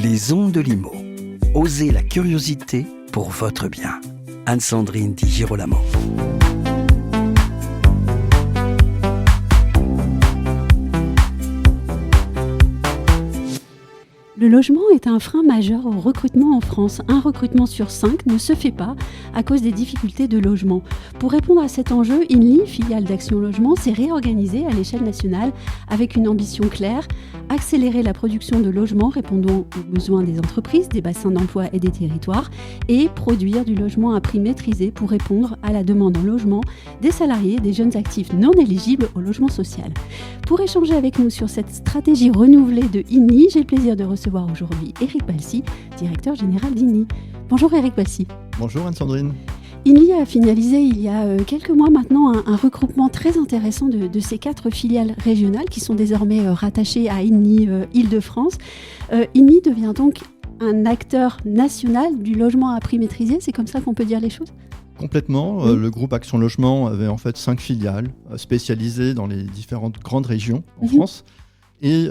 Les ondes de Limo. Osez la curiosité pour votre bien. Anne-Sandrine Di Girolamo. Le logement est un frein majeur au recrutement en France. Un recrutement sur 5 ne se fait pas à cause des difficultés de logement. Pour répondre à cet enjeu, INLI, filiale d'Action Logement, s'est réorganisée à l'échelle nationale avec une ambition claire: accélérer la production de logements répondant aux besoins des entreprises, des bassins d'emploi et des territoires, et produire du logement à prix maîtrisé pour répondre à la demande en logement des salariés et des jeunes actifs non éligibles au logement social. Pour échanger avec nous sur cette stratégie renouvelée de INLI, j'ai le plaisir de recevoir aujourd'hui Éric Balsi, directeur général d'INLI. Bonjour Éric Balsi. Bonjour Anne-Sandrine. INLI a finalisé il y a quelques mois maintenant un regroupement très intéressant de ces 4 filiales régionales qui sont désormais rattachées à INLI Île-de-France. INLI devient donc un acteur national du logement à prix maîtrisé, c'est comme ça qu'on peut dire les choses ? Complètement. Oui. Le groupe Action Logement avait en fait 5 filiales spécialisées dans les différentes grandes régions en France. Et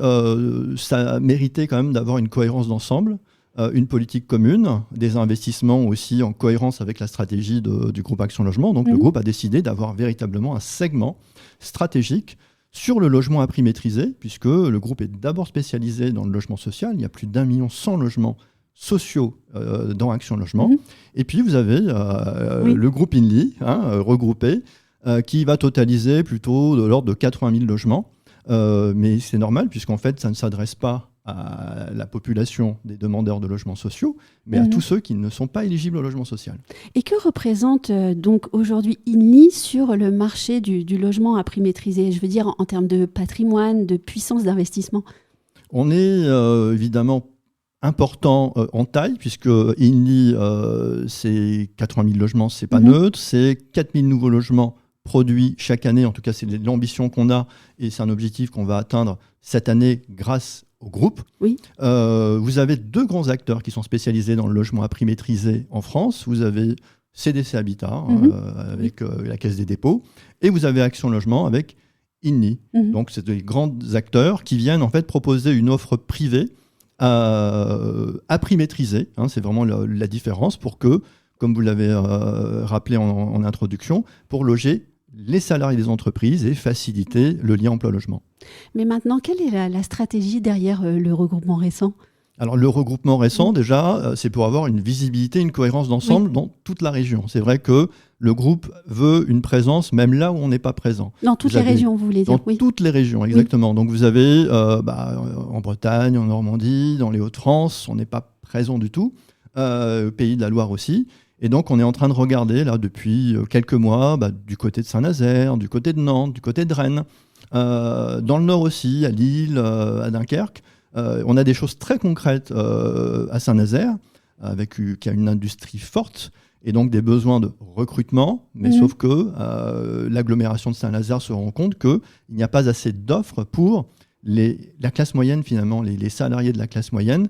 ça méritait quand même d'avoir une cohérence d'ensemble, une politique commune, des investissements aussi en cohérence avec la stratégie du groupe Action Logement. Donc le groupe a décidé d'avoir véritablement un segment stratégique sur le logement à prix maîtrisé, puisque le groupe est d'abord spécialisé dans le logement social. Il y a plus d'1,1 million de logements sociaux dans Action Logement. Et puis vous avez le groupe INLI, regroupé, qui va totaliser plutôt de l'ordre de 80 000 logements. Mais c'est normal, puisqu'en fait, ça ne s'adresse pas à la population des demandeurs de logements sociaux, mais à tous ceux qui ne sont pas éligibles au logement social. Et que représente donc aujourd'hui INLI sur le marché du logement à prix maîtrisé ? Je veux dire en termes de patrimoine, de puissance d'investissement. On est évidemment important en taille, puisque INLI, c'est 80 000 logements, c'est pas neutre, c'est 4 000 nouveaux logements produits chaque année. En tout cas, c'est l'ambition qu'on a et c'est un objectif qu'on va atteindre cette année grâce au groupe. Oui. Vous avez 2 grands acteurs qui sont spécialisés dans le logement à prix maîtrisé en France. Vous avez CDC Habitat avec la Caisse des dépôts et vous avez Action Logement avec INLI. Donc, c'est des grands acteurs qui viennent en fait proposer une offre privée à prix maîtrisé. C'est vraiment la différence pour que, comme vous l'avez rappelé en introduction, pour loger les salariés des entreprises et faciliter le lien emploi-logement. Mais maintenant, quelle est la stratégie derrière le regroupement récent ? Alors le regroupement récent, déjà, c'est pour avoir une visibilité, une cohérence d'ensemble dans toute la région. C'est vrai que le groupe veut une présence même là où on n'est pas présent. Dans toutes les régions, vous voulez dire ? Dans toutes les régions, exactement. Donc vous avez en Bretagne, en Normandie, dans les Hauts-de-France, on n'est pas présent du tout. Pays de la Loire aussi. Et donc, on est en train de regarder, là, depuis quelques mois, du côté de Saint-Nazaire, du côté de Nantes, du côté de Rennes, dans le Nord aussi, à Lille, à Dunkerque. On a des choses très concrètes à Saint-Nazaire, qui a une industrie forte, et donc des besoins de recrutement. Mais sauf que l'agglomération de Saint-Nazaire se rend compte qu'il n'y a pas assez d'offres pour la classe moyenne, finalement, les salariés de la classe moyenne,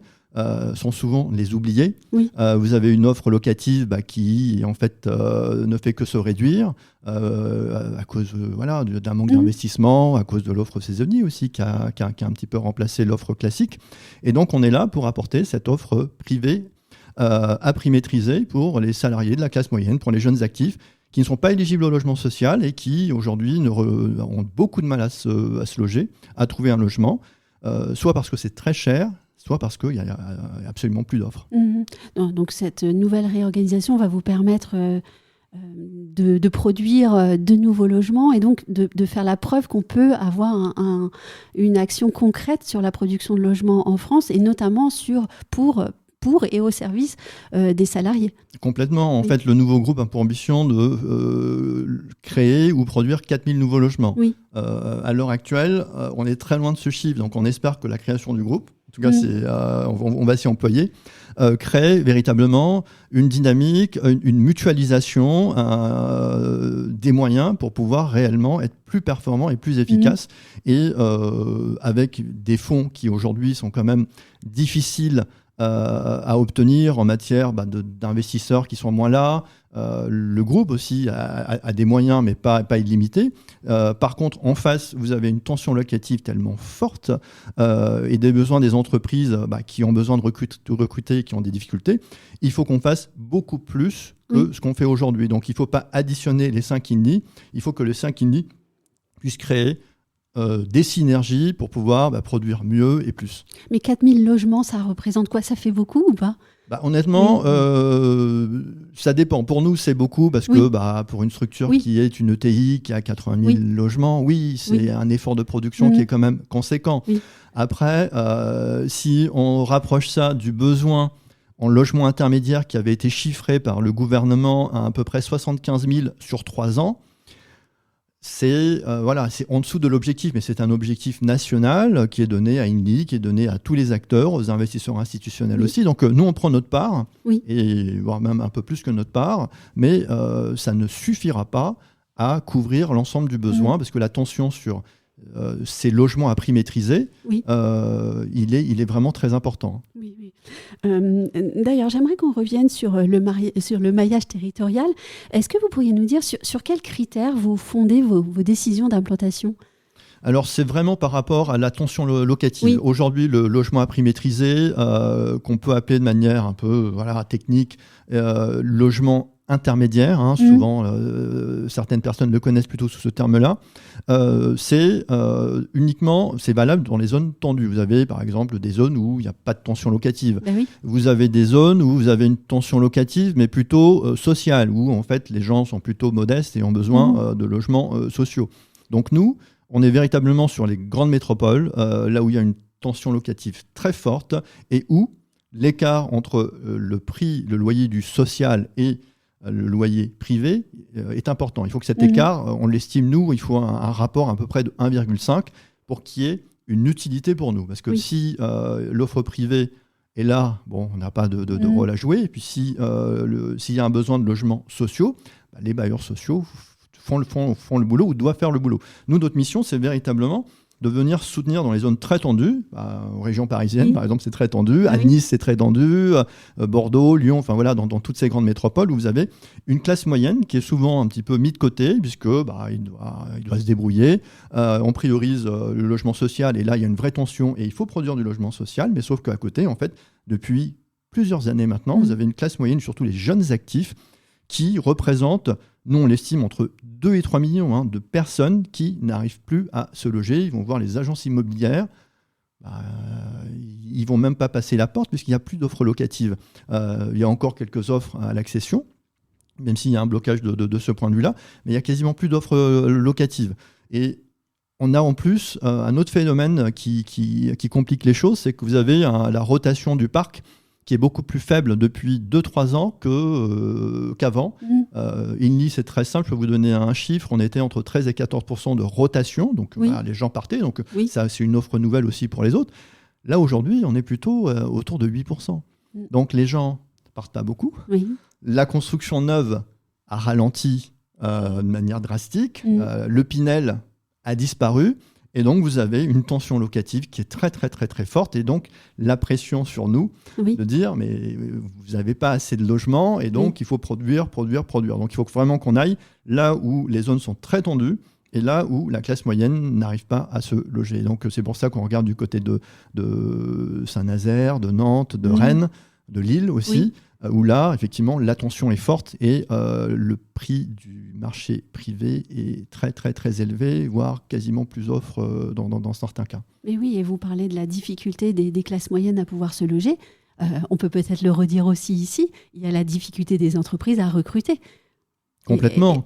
sont souvent les oubliés. Vous avez une offre locative qui en fait ne fait que se réduire à cause d'un manque d'investissement, à cause de l'offre saisonnière aussi qui a un petit peu remplacé l'offre classique. Et donc on est là pour apporter cette offre privée à prix maîtrisé pour les salariés de la classe moyenne, pour les jeunes actifs qui ne sont pas éligibles au logement social et qui aujourd'hui ont beaucoup de mal à se loger, à trouver un logement, soit parce que c'est très cher, soit parce qu'il n'y a absolument plus d'offres. Donc cette nouvelle réorganisation va vous permettre de produire de nouveaux logements et donc de faire la preuve qu'on peut avoir une action concrète sur la production de logements en France et notamment pour et au service des salariés. Complètement. En fait, le nouveau groupe a pour ambition de créer ou produire 4000 nouveaux logements. À l'heure actuelle, on est très loin de ce chiffre. Donc, on espère que la création du groupe, en tout cas, on va s'y employer, crée véritablement une dynamique, une mutualisation des moyens pour pouvoir réellement être plus performant et plus efficace. Et avec des fonds qui aujourd'hui sont quand même difficiles à obtenir en matière d'investisseurs qui sont moins là. Le groupe aussi a des moyens, mais pas illimités. Par contre, en face, vous avez une tension locative tellement forte et des besoins des entreprises qui ont besoin de recruter, qui ont des difficultés. Il faut qu'on fasse beaucoup plus que ce qu'on fait aujourd'hui. Donc, il ne faut pas additionner les 5 INLI. Il faut que les 5 INLI puissent créer des synergies pour pouvoir produire mieux et plus. Mais 4000 logements, ça représente quoi? Ça fait beaucoup ou pas? Honnêtement, ça dépend. Pour nous, c'est beaucoup parce que pour une structure qui est une ETI, qui a 80 000 logements, c'est un effort de production qui est quand même conséquent. Oui. Après, si on rapproche ça du besoin en logement intermédiaire qui avait été chiffré par le gouvernement à peu près 75 000 sur 3 ans, c'est en dessous de l'objectif, mais c'est un objectif national qui est donné à INLI, qui est donné à tous les acteurs, aux investisseurs institutionnels aussi. Donc nous, on prend notre part, et voire même un peu plus que notre part, mais ça ne suffira pas à couvrir l'ensemble du besoin, parce que la tension sur ces logements à prix maîtrisé, il est vraiment très important. Oui. D'ailleurs, j'aimerais qu'on revienne sur le maillage territorial. Est-ce que vous pourriez nous dire sur quels critères vous fondez vos décisions d'implantation ? Alors, c'est vraiment par rapport à la tension locative. Oui. Aujourd'hui, le logement à prix maîtrisé, qu'on peut appeler de manière un peu technique, logement intermédiaire, souvent certaines personnes le connaissent plutôt sous ce terme-là, c'est valable dans les zones tendues. Vous avez par exemple des zones où il n'y a pas de tension locative. Vous avez des zones où vous avez une tension locative mais plutôt sociale, où en fait les gens sont plutôt modestes et ont besoin de logements sociaux. Donc nous, on est véritablement sur les grandes métropoles, là où il y a une tension locative très forte et où l'écart entre le loyer du social et le loyer privé est important. Il faut que cet écart, on l'estime nous, il faut un rapport à peu près de 1,5 pour qu'il y ait une utilité pour nous. Parce que si l'offre privée est là, on n'a pas de rôle à jouer. Et puis s'il y a un besoin de logements sociaux, les bailleurs sociaux font le boulot ou doivent faire le boulot. Nous, notre mission, c'est véritablement de venir soutenir dans les zones très tendues. En région parisienne, par exemple, c'est très tendu. À Nice, c'est très tendu. Bordeaux, Lyon, dans toutes ces grandes métropoles où vous avez une classe moyenne qui est souvent un petit peu mise de côté, puisque il doit se débrouiller. On priorise le logement social, et là, il y a une vraie tension, et il faut produire du logement social, mais sauf qu'à côté, en fait, depuis plusieurs années maintenant, vous avez une classe moyenne, surtout les jeunes actifs, qui représentent, nous on l'estime, entre 2 et 3 millions de personnes qui n'arrivent plus à se loger. Ils vont voir les agences immobilières, ils ne vont même pas passer la porte puisqu'il n'y a plus d'offres locatives. Il y a encore quelques offres à l'accession, même s'il y a un blocage de ce point de vue-là, mais il n'y a quasiment plus d'offres locatives. Et on a en plus un autre phénomène qui complique les choses, c'est que vous avez la rotation du parc qui est beaucoup plus faible depuis 2-3 ans qu'avant. INLI, c'est très simple, je peux vous donner un chiffre. On était entre 13 et 14% de rotation, donc les gens partaient, donc ça, c'est une offre nouvelle aussi pour les autres. Là, aujourd'hui, on est plutôt autour de 8%. Donc les gens partent pas beaucoup. La construction neuve a ralenti de manière drastique. Le Pinel a disparu. Et donc, vous avez une tension locative qui est très, très, très, très forte. Et donc, la pression sur nous de dire, mais vous n'avez pas assez de logements. Et donc, il faut produire. Donc, il faut vraiment qu'on aille là où les zones sont très tendues et là où la classe moyenne n'arrive pas à se loger. Donc, c'est pour ça qu'on regarde du côté de Saint-Nazaire, de Nantes, de Rennes, de Lille aussi, où là, effectivement, la tension est forte et le prix du marché privé est très, très, très élevé, voire quasiment plus offre dans certains cas. Mais oui, et vous parlez de la difficulté des classes moyennes à pouvoir se loger. On peut peut-être le redire aussi ici, il y a la difficulté des entreprises à recruter. Complètement.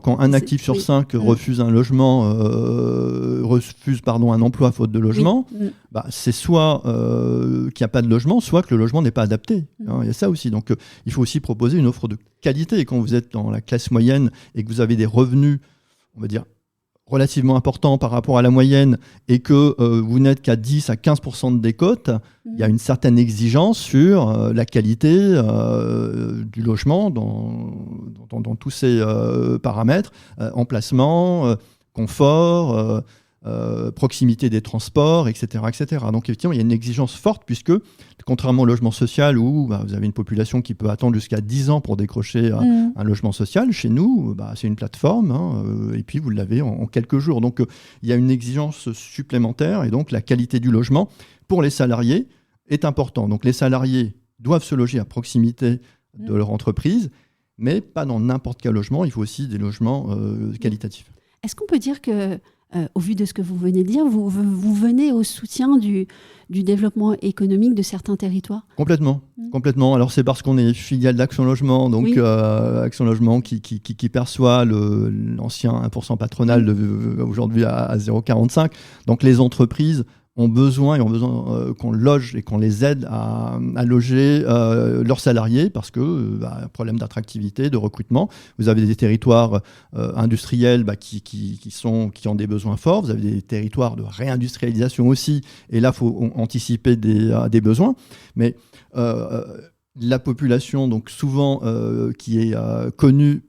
Quand un actif sur 5 refuse un logement, un emploi faute de logement, c'est soit qu'il n'y a pas de logement, soit que le logement n'est pas adapté. Il y a ça aussi. Donc, il faut aussi proposer une offre de qualité. Et quand vous êtes dans la classe moyenne et que vous avez des revenus, on va dire, relativement importants par rapport à la moyenne et que vous n'êtes qu'à 10 à 15% de décote, il y a une certaine exigence sur la qualité du logement dans tous ces paramètres, emplacement, confort, proximité des transports, etc., etc. Donc effectivement, il y a une exigence forte puisque, contrairement au logement social où vous avez une population qui peut attendre jusqu'à 10 ans pour décrocher un logement social, chez nous, c'est une plateforme et puis vous l'avez en quelques jours. Donc il y a une exigence supplémentaire et donc la qualité du logement pour les salariés est importante. Donc les salariés doivent se loger à proximité de leur entreprise, mais pas dans n'importe quel logement. Il faut aussi des logements qualitatifs. Est-ce qu'on peut dire que, au vu de ce que vous venez de dire, vous venez au soutien du développement économique de certains territoires ? Complètement. Alors c'est parce qu'on est filiale d'Action Logement, donc Action Logement qui perçoit l'ancien 1% patronal aujourd'hui à 0,45. Donc les entreprises ont besoin qu'on loge et qu'on les aide à loger leurs salariés parce que problème d'attractivité, de recrutement. Vous avez des territoires industriels qui ont des besoins forts. Vous avez des territoires de réindustrialisation aussi. Et là, il faut anticiper des besoins. Mais la population, donc souvent qui est connue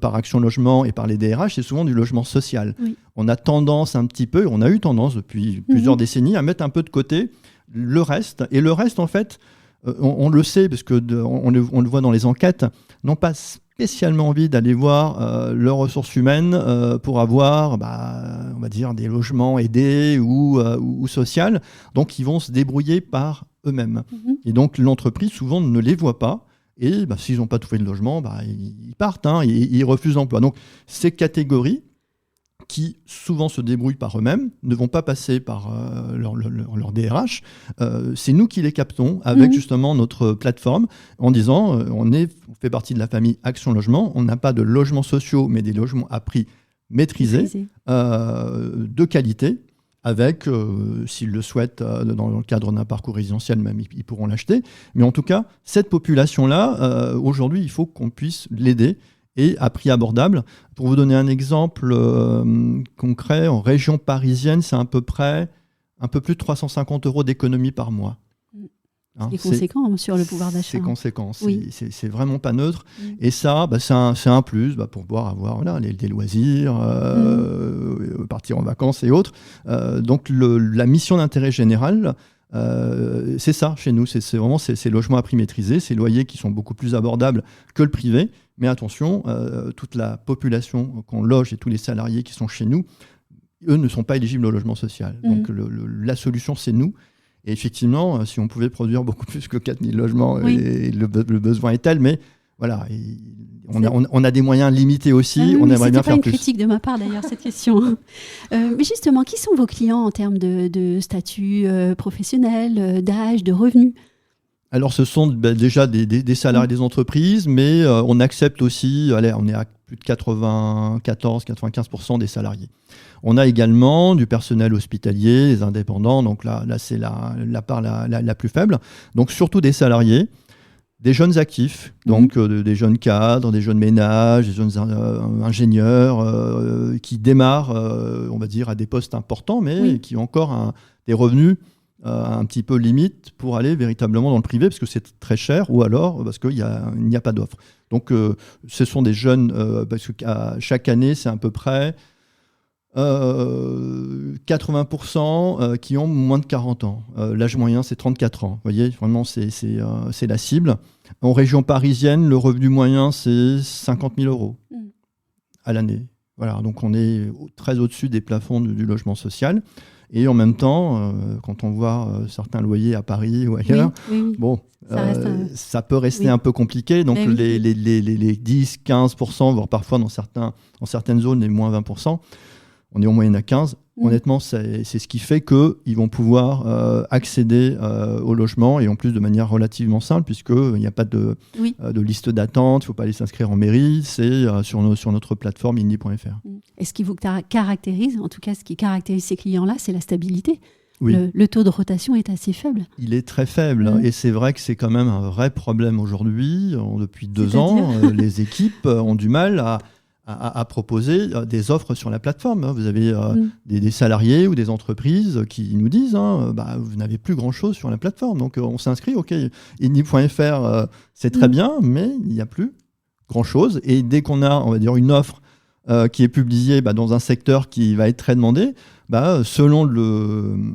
par Action Logement et par les DRH, c'est souvent du logement social. Oui. On a tendance un petit peu, on a eu tendance depuis plusieurs décennies à mettre un peu de côté le reste. Et le reste, en fait, on le sait, parce qu'on le voit dans les enquêtes, n'ont pas spécialement envie d'aller voir leurs ressources humaines pour avoir, on va dire, des logements aidés ou sociaux. Donc, ils vont se débrouiller par eux-mêmes. Et donc, l'entreprise, souvent, ne les voit pas. Et s'ils n'ont pas trouvé de logement, ils partent, ils refusent l'emploi. Donc, ces catégories qui souvent se débrouillent par eux-mêmes, ne vont pas passer par leur DRH. C'est nous qui les captons avec justement notre plateforme en disant on fait partie de la famille Action Logement, on n'a pas de logements sociaux, mais des logements à prix maîtrisés, de qualité, avec, s'ils le souhaitent, dans le cadre d'un parcours résidentiel, même ils pourront l'acheter. Mais en tout cas, cette population-là, aujourd'hui, il faut qu'on puisse l'aider et à prix abordable. Pour vous donner un exemple concret, en région parisienne, c'est à peu près un peu plus de 350 € d'économie par mois. C'est conséquent sur le pouvoir d'achat. C'est conséquent, c'est vraiment pas neutre. Et ça, c'est un plus pour pouvoir avoir des loisirs, partir en vacances et autres. Donc la mission d'intérêt général, c'est ça chez nous, c'est vraiment ces logements à prix maîtrisé, ces loyers qui sont beaucoup plus abordables que le privé. Mais attention, toute la population qu'on loge et tous les salariés qui sont chez nous, eux ne sont pas éligibles au logement social. Donc la solution, c'est nous. Et effectivement, si on pouvait produire beaucoup plus que 4000 logements, et le besoin est tel, mais voilà, on a des moyens limités aussi, on aimerait bien faire plus. C'est pas une critique de ma part d'ailleurs, cette question. Mais justement, qui sont vos clients en termes de statut professionnel, d'âge, de revenus ? Alors, ce sont déjà des salariés des entreprises, mais on accepte aussi, on est à plus de 94-95% des salariés. On a également du personnel hospitalier, des indépendants, donc là c'est la part la plus faible. Donc, surtout des salariés, des jeunes actifs, donc des jeunes cadres, des jeunes ménages, des jeunes ingénieurs qui démarrent, on va dire, à des postes importants, mais qui ont encore des revenus un petit peu limite pour aller véritablement dans le privé parce que c'est très cher ou alors parce qu'il n'y a pas d'offre. Donc ce sont des jeunes, parce que chaque année c'est à peu près 80% qui ont moins de 40 ans. L'âge moyen c'est 34 ans. Vous voyez, vraiment c'est la cible. En région parisienne, le revenu moyen c'est 50 000 € à l'année. Voilà, donc on est très au-dessus des plafonds du logement social. Et en même temps, quand on voit certains loyers à Paris ou ailleurs, ça peut rester un peu compliqué. Donc les 10, 15%, voire parfois dans certaines zones, les moins 20%, on est en moyenne à 15%. Honnêtement, c'est ce qui fait qu'ils vont pouvoir accéder au logement et en plus de manière relativement simple puisqu'il n'y a pas de liste d'attente, il ne faut pas aller s'inscrire en mairie, c'est sur notre plateforme inni.fr. Et ce qui vous caractérise, en tout cas ce qui caractérise ces clients-là, c'est la stabilité. Le taux de rotation est assez faible. Il est très faible et c'est vrai que c'est quand même un vrai problème aujourd'hui. Depuis 2 ans, les équipes ont du mal à proposer des offres sur la plateforme. Vous avez des salariés ou des entreprises qui nous disent vous n'avez plus grand-chose sur la plateforme. Donc on s'inscrit, ok, inni.fr, c'est très bien, mais il n'y a plus grand-chose. Et dès qu'on a, on va dire, une offre qui est publiée dans un secteur qui va être très demandé, selon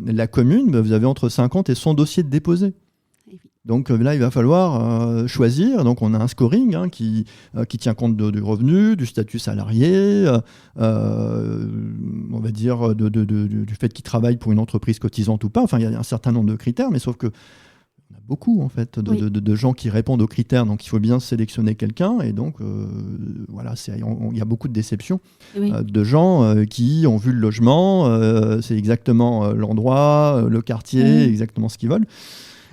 la commune, vous avez entre 50 et 100 dossiers de déposés. Donc là, il va falloir choisir. Donc on a un scoring qui tient compte du revenu, du statut salarié, on va dire du fait qu'il travaille pour une entreprise cotisante ou pas. Enfin, il y a un certain nombre de critères, mais sauf que on a beaucoup en fait de gens qui répondent aux critères. Donc il faut bien sélectionner quelqu'un. Et donc voilà, il y a beaucoup de déceptions de gens qui ont vu le logement, c'est exactement l'endroit, le quartier, exactement ce qu'ils veulent,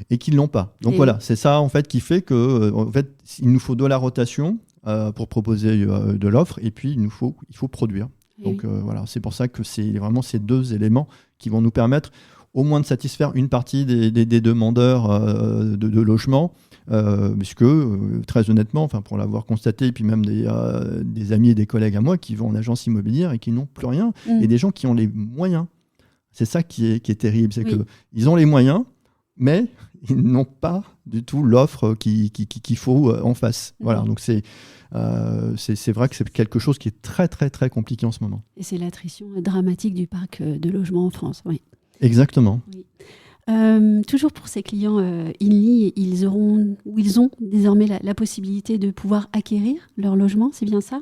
et qui ne l'ont pas. Donc voilà, c'est ça en fait qui fait que en fait, il nous faut de la rotation pour proposer de l'offre, et puis il faut produire. Donc voilà, c'est pour ça que c'est vraiment ces deux éléments qui vont nous permettre au moins de satisfaire une partie des demandeurs de logement, puisque très honnêtement, enfin, pour l'avoir constaté, et puis même des amis et des collègues à moi qui vont en agence immobilière et qui n'ont plus rien, et des gens qui ont les moyens. C'est ça qui est terrible, c'est qu'ils ont les moyens, mais ils n'ont pas du tout l'offre qu'il faut en face. Voilà, donc c'est vrai que c'est quelque chose qui est très, très, très compliqué en ce moment. Et c'est l'attrition dramatique du parc de logements en France, oui. Exactement. Oui. Toujours pour ces clients INLI, ils ont désormais la possibilité de pouvoir acquérir leur logement, c'est bien ça.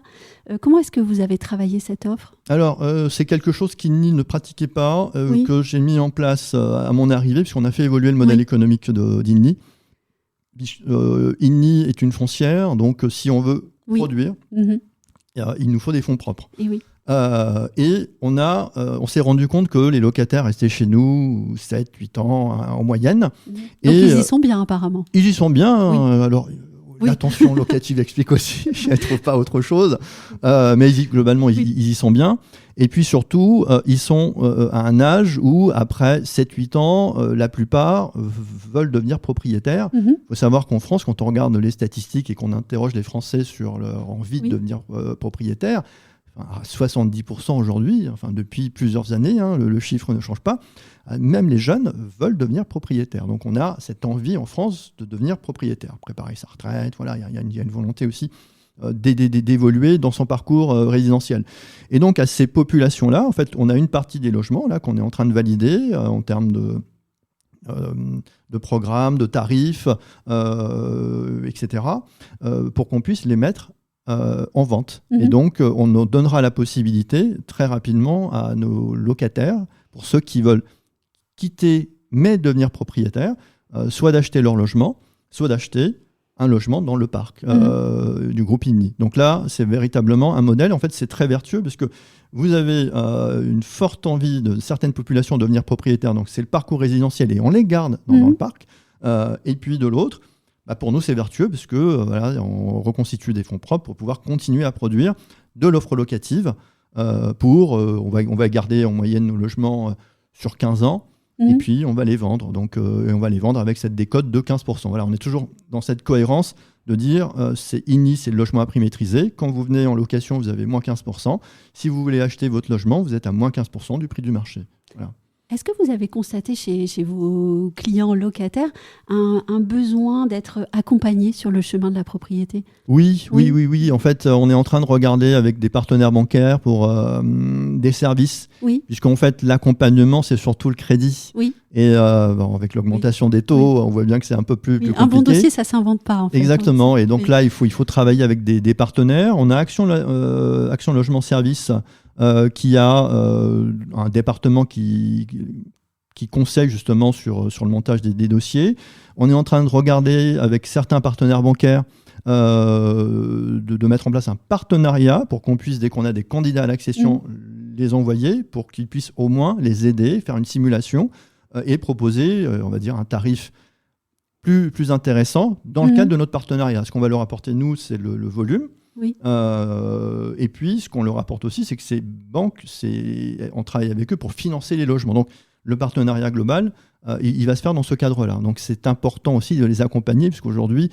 Comment est-ce que vous avez travaillé cette offre ? Alors, c'est quelque chose qu'INLI ne pratiquait pas, que j'ai mis en place à mon arrivée, puisqu'on a fait évoluer le modèle économique d'INLI. INLI est une foncière, donc si on veut produire, il nous faut des fonds propres. Et on s'est rendu compte que les locataires restaient chez nous 7-8 ans en moyenne. Donc ils y sont bien apparemment. Ils y sont bien. Alors, la tension locative explique aussi, je ne trouve pas autre chose. Mais globalement, ils y sont bien. Et puis surtout, ils sont à un âge où, après 7-8 ans, la plupart veulent devenir propriétaires. Il faut savoir qu'en France, quand on regarde les statistiques et qu'on interroge les Français sur leur envie de devenir propriétaires, à 70% aujourd'hui, enfin depuis plusieurs années, le chiffre ne change pas, même les jeunes veulent devenir propriétaires. Donc on a cette envie en France de devenir propriétaire, préparer sa retraite, voilà, il y a une volonté aussi d'évoluer dans son parcours résidentiel. Et donc à ces populations-là, en fait, on a une partie des logements là, qu'on est en train de valider en termes de programmes, de tarifs, etc., pour qu'on puisse les mettre en vente. Et donc, on nous donnera la possibilité très rapidement à nos locataires, pour ceux qui veulent quitter mais devenir propriétaires, soit d'acheter leur logement, soit d'acheter un logement dans le parc du groupe INLI. Donc là, c'est véritablement un modèle. En fait, c'est très vertueux parce que vous avez une forte envie de certaines populations de devenir propriétaires. Donc, c'est le parcours résidentiel et on les garde dans le parc. Et puis, de l'autre, pour nous, c'est vertueux parce que voilà, on reconstitue des fonds propres pour pouvoir continuer à produire de l'offre locative. On va garder en moyenne nos logements sur 15 ans et puis on va les vendre. Donc, et on va les vendre avec cette décote de 15%. Voilà, on est toujours dans cette cohérence de dire c'est INLI, c'est le logement à prix maîtrisé. Quand vous venez en location, vous avez moins 15%. Si vous voulez acheter votre logement, vous êtes à moins 15% du prix du marché. Voilà. Est-ce que vous avez constaté chez vos clients locataires un besoin d'être accompagnés sur le chemin de la propriété ? Oui. En fait, on est en train de regarder avec des partenaires bancaires pour des services. Puisqu'en fait, l'accompagnement, c'est surtout le crédit. Et avec l'augmentation des taux, on voit bien que c'est un peu plus compliqué. Un bon dossier, ça ne s'invente pas. En fait. Exactement. Et donc là, il faut travailler avec des partenaires. On a Action Logement Service qui a un département qui conseille justement sur le montage des dossiers. On est en train de regarder avec certains partenaires bancaires de mettre en place un partenariat pour qu'on puisse, dès qu'on a des candidats à l'accession, les envoyer pour qu'ils puissent au moins les aider, faire une simulation et proposer, on va dire, un tarif plus intéressant dans le cadre de notre partenariat. Ce qu'on va leur apporter, nous, c'est le volume. Et puis, ce qu'on leur apporte aussi, c'est que ces banques, on travaille avec eux pour financer les logements. Donc, le partenariat global, il va se faire dans ce cadre-là. Donc, c'est important aussi de les accompagner, puisqu'aujourd'hui,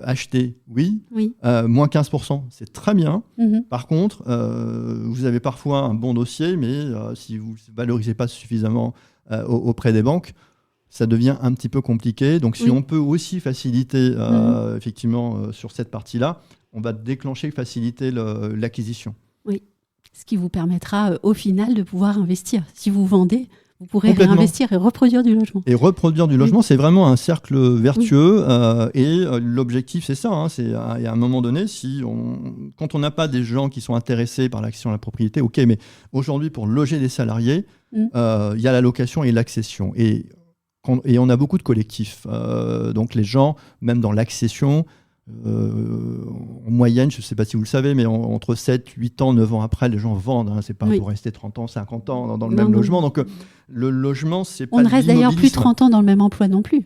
acheter, moins 15%, c'est très bien. Par contre, vous avez parfois un bon dossier, mais si vous ne valorisez pas suffisamment auprès des banques, ça devient un petit peu compliqué. Donc, si on peut aussi faciliter, effectivement, sur cette partie-là, on va déclencher, faciliter l'acquisition. Ce qui vous permettra au final de pouvoir investir. Si vous vendez, vous pourrez Complètement. réinvestir et reproduire du logement. Et reproduire du logement, c'est vraiment un cercle vertueux. L'objectif, c'est ça. Hein, il y a un moment donné, quand on n'a pas des gens qui sont intéressés par l'accession à la propriété, ok, mais aujourd'hui, pour loger des salariés, il y a la location et l'accession. Et on a beaucoup de collectifs. Donc les gens, même dans l'accession, en moyenne, je ne sais pas si vous le savez, mais entre 7, 8 ans, 9 ans après, les gens vendent. Hein, c'est pas pour rester 30 ans, 50 ans dans le même logement. Donc le logement, c'est pas on ne reste d'ailleurs plus 30 ans dans le même emploi non plus.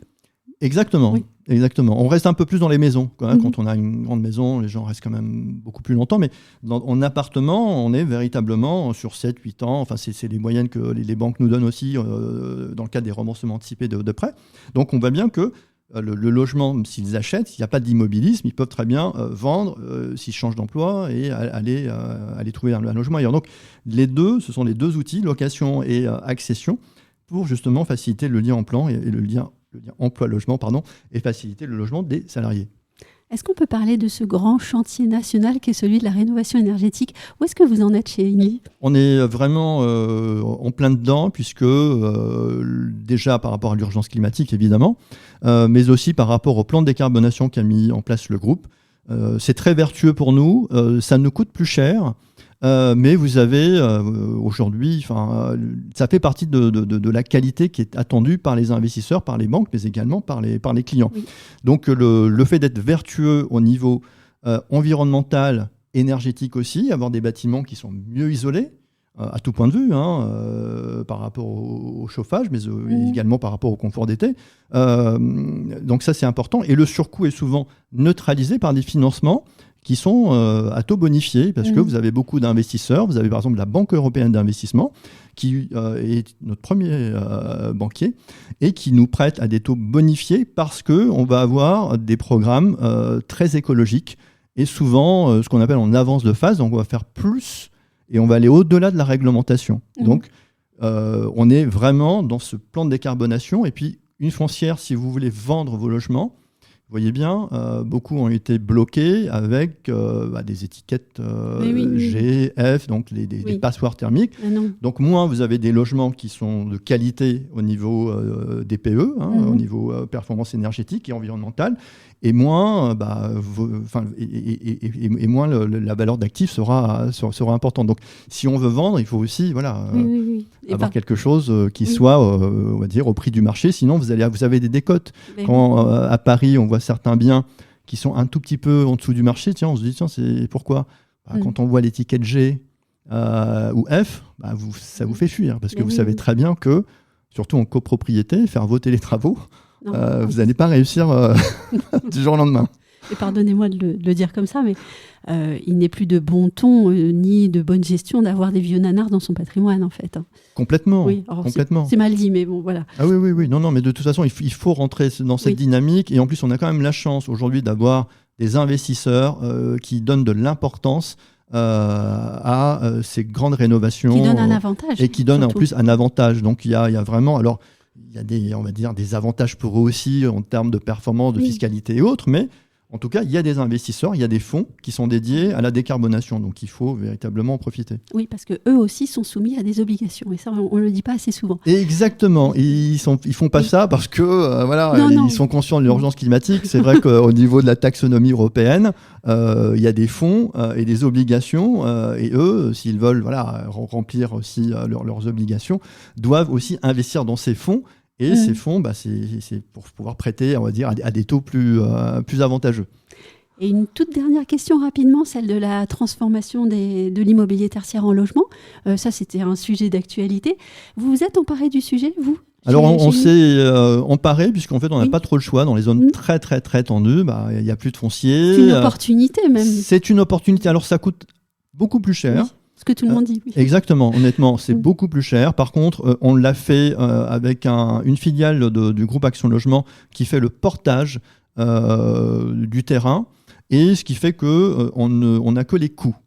Exactement. Oui. Exactement. On reste un peu plus dans les maisons. Quand on a une grande maison, les gens restent quand même beaucoup plus longtemps. Mais en appartement, on est véritablement sur 7, 8 ans. Enfin, c'est les moyennes que les banques nous donnent aussi dans le cadre des remboursements anticipés de prêts. Donc, on voit bien que le logement, s'ils achètent, s'il n'y a pas d'immobilisme, ils peuvent très bien vendre s'ils changent d'emploi et aller trouver un logement ailleurs. Donc, ce sont les deux outils, location et accession, pour justement faciliter le lien emploi-logement, et faciliter le logement des salariés. Est-ce qu'on peut parler de ce grand chantier national qui est celui de la rénovation énergétique ? Où est-ce que vous en êtes chez INLI ? On est vraiment en plein dedans, puisque déjà par rapport à l'urgence climatique, évidemment, mais aussi par rapport au plan de décarbonation qu'a mis en place le groupe. C'est très vertueux pour nous, ça nous coûte plus cher, mais vous avez aujourd'hui, ça fait partie de la qualité qui est attendue par les investisseurs, par les banques, mais également par les clients. Oui. Donc le fait d'être vertueux au niveau environnemental, énergétique aussi, avoir des bâtiments qui sont mieux isolés, à tout point de vue, par rapport au chauffage, mais également par rapport au confort d'été. Donc ça, c'est important. Et le surcoût est souvent neutralisé par des financements qui sont à taux bonifié, parce que vous avez beaucoup d'investisseurs. Vous avez par exemple la Banque européenne d'investissement, qui est notre premier banquier, et qui nous prête à des taux bonifiés parce qu'on va avoir des programmes très écologiques, et souvent ce qu'on appelle en avance de phase. Donc on va faire plus, et on va aller au-delà de la réglementation. Donc on est vraiment dans ce plan de décarbonation. Et puis une foncière, si vous voulez vendre vos logements, vous voyez bien, beaucoup ont été bloqués avec des étiquettes G, F, donc des passoires thermiques. Donc moins vous avez des logements qui sont de qualité au niveau DPE, au niveau performance énergétique et environnementale, et moins, moins la valeur d'actif sera importante. Donc si on veut vendre, il faut aussi avoir quelque chose qui soit, on va dire, au prix du marché. Sinon, vous avez des décotes. Quand à Paris, on voit certains biens qui sont un tout petit peu en dessous du marché, on se dit, c'est pourquoi ? Quand on voit l'étiquette G ou F, ça vous fait fuir, parce que vous savez très bien que, surtout en copropriété, faire voter les travaux, vous n'allez pas réussir du jour au lendemain. Et pardonnez-moi de le dire comme ça, mais il n'est plus de bon ton ni de bonne gestion d'avoir des vieux nanars dans son patrimoine, en fait. Complètement. Oui, complètement. C'est mal dit, mais bon, voilà. Ah oui. Non, mais de toute façon, il faut rentrer dans cette dynamique. Et en plus, on a quand même la chance aujourd'hui d'avoir des investisseurs qui donnent de l'importance à ces grandes rénovations. Qui donnent un avantage. Et qui donnent en plus un avantage. Donc, il y a vraiment... Alors, il y a on va dire, des avantages pour eux aussi en termes de performance, de fiscalité et autres, mais en tout cas, il y a des investisseurs, il y a des fonds qui sont dédiés à la décarbonation, donc il faut véritablement en profiter. Oui, parce qu'eux aussi sont soumis à des obligations, et ça, on ne le dit pas assez souvent. Exactement, ils font pas ça parce que ils sont conscients de l'urgence climatique. C'est vrai qu'au niveau de la taxonomie européenne, il y a des fonds et des obligations, et eux, s'ils veulent remplir aussi leurs obligations, doivent aussi investir dans ces fonds. Et ces fonds, c'est pour pouvoir prêter, on va dire, à des taux plus avantageux. Et une toute dernière question rapidement, celle de la transformation de l'immobilier tertiaire en logement. Ça, c'était un sujet d'actualité. Vous vous êtes emparé du sujet, vous ? Alors, on s'est emparé, puisqu'en fait, on n'a pas trop le choix. Dans les zones très, très, très tendues, il n'y a plus de foncier. C'est une opportunité, même. C'est une opportunité. Alors, ça coûte beaucoup plus cher. Oui. Ce que tout le monde dit. Oui. Exactement, honnêtement, c'est beaucoup plus cher. Par contre, on l'a fait avec une filiale du groupe Action Logement qui fait le portage du terrain, et ce qui fait qu'on n'a que les coûts.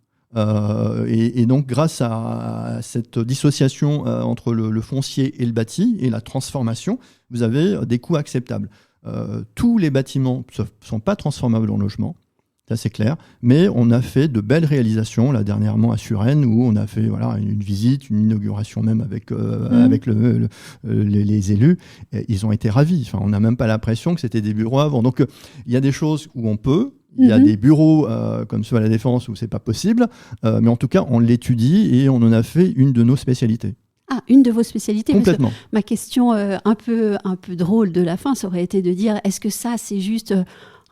Et donc, grâce à cette dissociation entre le foncier et le bâti et la transformation, vous avez des coûts acceptables. Tous les bâtiments ne sont pas transformables en logement. ça c'est clair. Mais on a fait de belles réalisations, là dernièrement à Suresnes, où on a fait une visite, une inauguration même avec les élus. Et ils ont été ravis. Enfin, on n'a même pas l'impression que c'était des bureaux avant. Donc il y a des choses où on peut. Il y a des bureaux comme ceux à la Défense où c'est pas possible. Mais en tout cas, on l'étudie et on en a fait une de nos spécialités. Ah, une de vos spécialités. Complètement. Ma question un peu drôle de la fin, ça aurait été de dire, est-ce que ça, c'est juste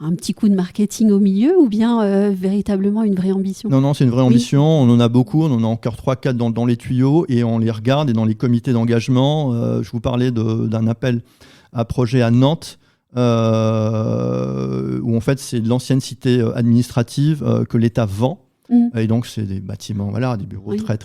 un petit coup de marketing au milieu ou bien véritablement une vraie ambition ? Non, c'est une vraie ambition. On en a beaucoup. On en a encore 3-4 dans les tuyaux et on les regarde. Et dans les comités d'engagement, je vous parlais d'un appel à projet à Nantes où en fait, c'est de l'ancienne cité administrative que l'État vend. Et donc, c'est des bâtiments, des bureaux très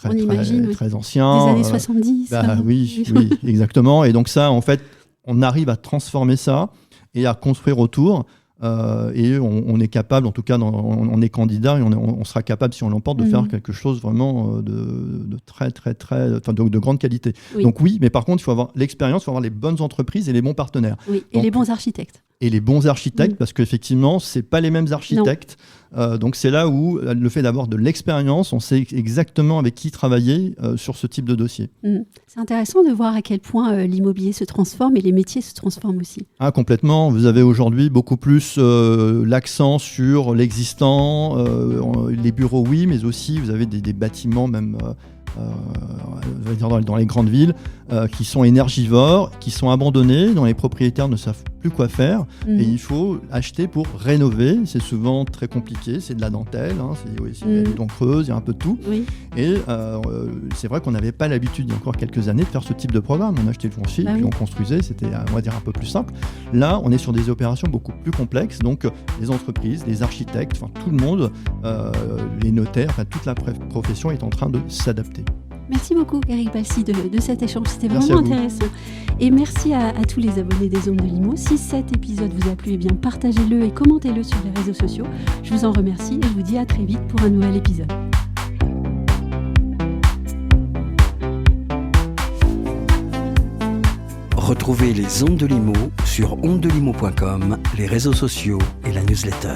anciens. Des années 70. Oui, exactement. Et donc ça, en fait, on arrive à transformer ça et à construire autour. Et on est capable, en tout cas, on est candidat et on sera capable, si on l'emporte, de faire quelque chose vraiment de de grande qualité. Oui. Donc oui, mais par contre, il faut avoir l'expérience, il faut avoir les bonnes entreprises et les bons partenaires. Oui, et les bons architectes. Et les bons architectes, parce qu'effectivement, ce n'est pas les mêmes architectes. Donc c'est là où le fait d'avoir de l'expérience, on sait exactement avec qui travailler sur ce type de dossier. C'est intéressant de voir à quel point l'immobilier se transforme et les métiers se transforment aussi. Ah, complètement. Vous avez aujourd'hui beaucoup plus l'accent sur l'existant, les bureaux, oui, mais aussi vous avez des bâtiments même... dans les grandes villes qui sont énergivores, qui sont abandonnés, dont les propriétaires ne savent plus quoi faire et il faut acheter pour rénover. C'est souvent très compliqué, c'est de la dentelle, c'est des dents creuses, il y a un peu de tout. Et c'est vrai qu'on n'avait pas l'habitude il y a encore quelques années de faire ce type de programme. On achetait le foncier, puis on construisait, c'était on va dire un peu plus simple. Là, on est sur des opérations beaucoup plus complexes, donc les entreprises, les architectes, tout le monde, les notaires, toute la profession est en train de s'adapter. Merci beaucoup Éric Balsi de cet échange, c'était vraiment intéressant. Et merci à tous les abonnés des Hommes de l'Immo. Si cet épisode vous a plu, partagez-le et commentez-le sur les réseaux sociaux. Je vous en remercie et je vous dis à très vite pour un nouvel épisode. Retrouvez les Ondes de l'Immo sur ondedelimo.com, les réseaux sociaux et la newsletter.